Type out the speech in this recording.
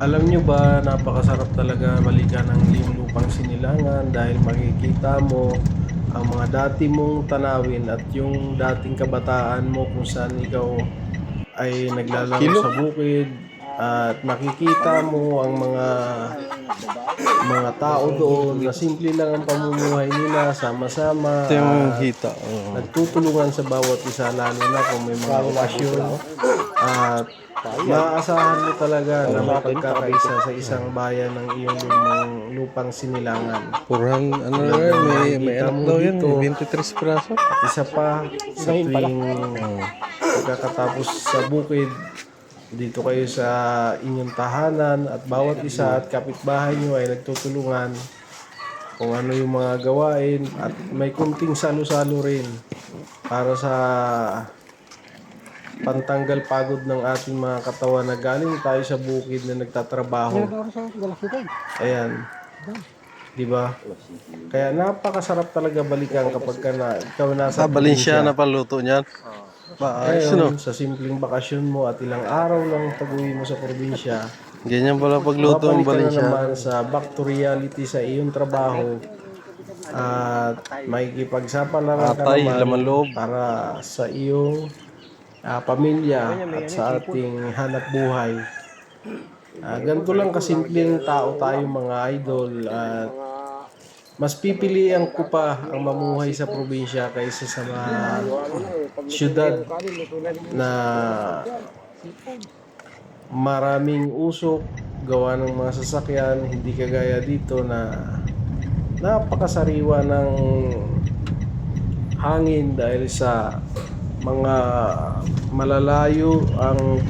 Alam nyo ba, napakasarap talaga balikan ng iyong lupang sinilangan dahil makikita mo ang mga dati mong tanawin at yung dating kabataan mo kung saan ikaw ay naglalaro Kilo. sa bukid at makikita mo ang mga tao doon na simple lang ang pamumuhay nila, sama-sama Ito yung at hita. Oo. nagtutulungan sa bawat isa, lalo na kung may mga okasyon. At maaasahan mo talaga na may pagkakaisa sa isang bayan ng iyong lupang sinilangan. 400, ano na yan, may Nakikita anak mo daw yan, dito. 23 piraso. At isa pa, sa tuwing pagkakatapos sa bukid, dito kayo sa inyong tahanan at bawat isa at kapitbahay nyo ay nagtutulungan kung ano yung mga gawain at may kunting salo-salo rin para sa pantanggal pagod ng ating mga katawan na galing tayo sa bukid na nagtatrabaho. Ayan. 'Di ba? Kaya napakasarap talaga balikan kapag ikaw nasa Valenciana pa luto niyan. Ayos, no? Ngayon, sa simpleng bakasyon mo at ilang araw lang pag-uwi mo sa probinsya, Ganyan pala pagluto ng babalik ka na Valenciana. naman sa back to reality sa iyong trabaho at makikipagsapalaran ka Atay, laman naman loob. para sa iyong pamilya at sa ating hanap buhay. Ganito lang kasimpleng tao tayo mga idol at mas pipilian ko pa ang mamuhay sa probinsya kaysa sa mga syudad na maraming usok, gawa ng mga sasakyan, hindi kagaya dito na napakasariwa ng hangin dahil sa mga malalayo ang